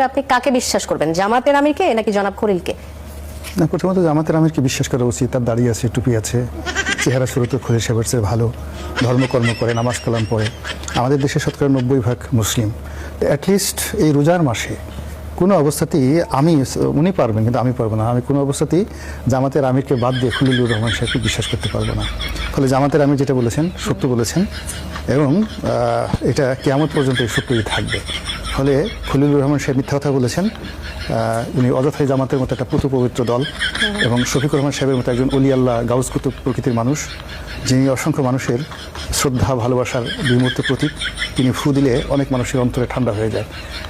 আপনি কাকে বিশ্বাস করবেন, জামাতের আমিরকে নাকি জনাব খলিলকে? না, প্রথমত জামাতের আমিরকে বিশ্বাস করা উচিত। তার দাড়ি আছে, টুপি আছে, চেহারা শুরুতে খলিল সাহেবের চেয়ে ভালো, ধর্মকর্ম করে, নামাজ কালাম পড়ে। আমাদের দেশে শতকরা 90% মুসলিম। অ্যাটলিস্ট এই রোজার মাসে কোনো অবস্থাতেই উনি পারবেন কিন্তু আমি পারবো না। আমি কোনো অবস্থাতেই জামাতের আমিরকে বাদ দিয়ে খলিলুর রহমান সাহেবকে বিশ্বাস করতে পারবো না। ফলে জামাতের আমির যেটা বলেছেন সত্য বলেছেন এবং এটা কিয়ামত পর্যন্ত এই সত্যই থাকবে। ফলে খলিলুর রহমান সাহেব মিথ্যা কথা বলেছেন। উনি অযথাই জামাতের মতো একটা পুতু পবিত্র দল এবং শফিকুর রহমান সাহেবের মতো একজন অলি আল্লাহ গাউস কুতুব প্রকৃতির মানুষ, যিনি অসংখ্য মানুষের শ্রদ্ধা ভালোবাসার বিমূর্ত প্রতীক। তিনি ফু দিলে অনেক মানুষের অন্তরে ঠান্ডা হয়ে যায়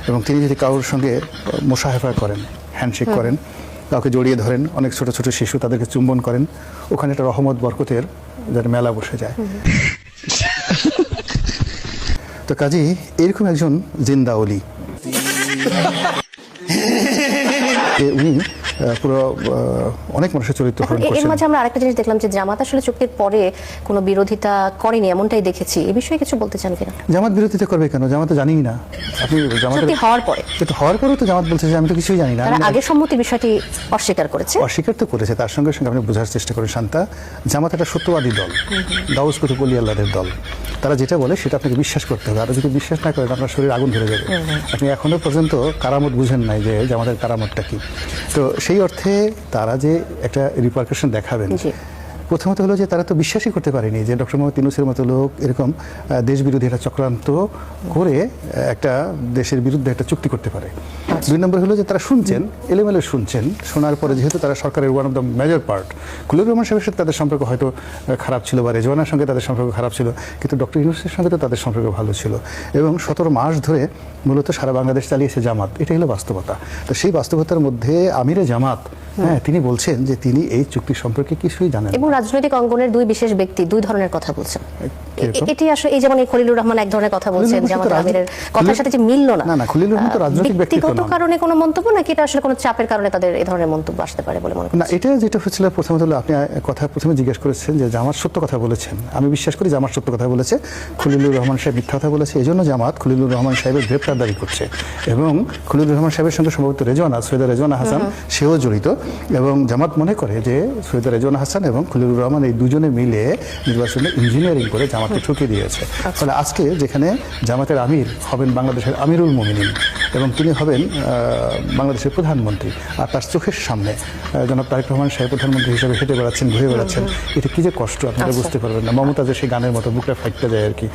এবং তিনি যদি কারোর সঙ্গে মোশাহেফা করেন, হ্যান্ডশেক করেন, কাউকে জড়িয়ে ধরেন, অনেক ছোট ছোট শিশু তাদেরকে চুম্বন করেন, ওখানে একটা রহমত বরকতের যেন মেলা বসে যায়। তো কাজী এরকম একজন জিন্দা অলি, উনি পুরো অনেক মানুষের চরিত্র হরণ করছেন। এর মাঝে আমরা আরেকটা জিনিস দেখলাম যে জামাত আসলে চুক্তির পরে কোনো বিরোধিতা করেনি, এমনটাই দেখেছি। এই বিষয়ে কিছু বলতে চান কিনা? জামাত বিরোধিতা করবে কেন? জামাত তো জানিই না। আপনি চুক্তি হওয়ার পরে, কিন্তু হওয়ার পরেও তো জামাত বলছে যে আমি তো কিছুই জানি না। আগে সম্মতি বিষয়টি অস্বীকার করেছে। অস্বীকার তো করেছে, তার সঙ্গে সঙ্গে আপনি বোঝার চেষ্টা করেন শান্তা, জামাত একটা সত্যবাদী দল, দাউস কুতুব ওলি আল্লাহদের দল। তারা যেটা বলে সেটা আপনাকে বিশ্বাস করতে হবে। আর যদি বিশ্বাস না করেন আপনার শরীর আগুন ধরে যাবে। আপনি এখনো পর্যন্ত কারামত বুঝেন নাই যে জামাতের কারামতটা কি। তো সেই অর্থে তারা যে একটা রিপারকাশন দেখাবেন, প্রথমত হলো যে তারা তো বিশ্বাসই করতে পারেনি যে ডক্টর মোহাম্মদ ইউনূসের মতো লোক এরকম দেশ বিরোধী একটা চক্রান্ত করে একটা দেশের বিরুদ্ধে একটা চুক্তি করতে পারে। দুই নম্বর হলো যে তারা শুনছেন, এলোমেলো শুনছেন। শোনার পরে যেহেতু তারা সরকারের one of the major part, Khalilur Rahman সাহেবের সাথে তাদের সম্পর্ক হয়তো খারাপ ছিল বা রেজওয়ানার সঙ্গে তাদের সম্পর্ক খারাপ ছিল, কিন্তু ডক্টর ইউনূসের সঙ্গে তো তাদের সম্পর্ক ভালো ছিল এবং 17 মাস ধরে মূলত সারা বাংলাদেশ চালিয়েছে জামাত। এটাই হলো বাস্তবতা। তো সেই বাস্তবতার মধ্যে আমিরে জামাত তিনি বলছেন যে তিনি এই চুক্তি সম্পর্কে কিছুই জানেন এবং রাজনৈতিক অঙ্গনের দুই বিশেষ ব্যক্তি দুই ধরনের কথা বলছেন। এটি আসলে এই যেমন খলিলুর রহমান এক ধরনের কথা বলছেন, জামাতের আমিরের কথার সাথে যে মিলল না। না, খলিলুর রহমান তো রাজনৈতিক ব্যক্তিত্ব ব্যক্তিগত কারণে কোনো মন্তব্য নাকি এটা আসলে কোনো চাপের কারণে তাদের এই ধরনের মন্তব্য আসতে পারে বলে মনে করেন? না, এটা যেটা হচ্ছিল প্রথমত হলো আপনি কথা প্রথমে জিজ্ঞেস করেছেন যে জামাত সত্য কথা বলেছেন। আমি বিশ্বাস করি জামাত সত্য কথা বলেছে, খলিলুর রহমান সাহেব মিথ্যা কথা বলেছে। এই জন্য জামাত খলিলুর রহমান সাহেবের গ্রেপ্তার দাবি করছে এবং খলিলুর রহমান সাহেবের সঙ্গে সম্ভবত সৈয়দা রেজওয়ানা হাসান সেও জড়িত এবং জামাত মনে করে যে সৈয়দা রেজওয়ানা হাসান এবং খলিলুর রহমান এই দুজনে মিলে নির্বাচনে ইঞ্জিনিয়ারিং করে জামাতকে ঠকিয়ে দিয়েছে। ফলে আজকে যেখানে জামাতের আমির হবেন বাংলাদেশের আমিরুল মুমিনিন এবং তিনি হবেন বাংলাদেশের প্রধানমন্ত্রী, আর তার চোখের সামনে জনাব তারেক রহমান সাহেব প্রধানমন্ত্রী হিসেবে হেঁটে বেড়াচ্ছেন, ঘুরে বেড়াচ্ছেন, এটা কি যে কষ্ট আপনারা বুঝতে পারবেন না। মমতাজের সেই গানের মতো বুকটা ফাইটটা যায় আর কি।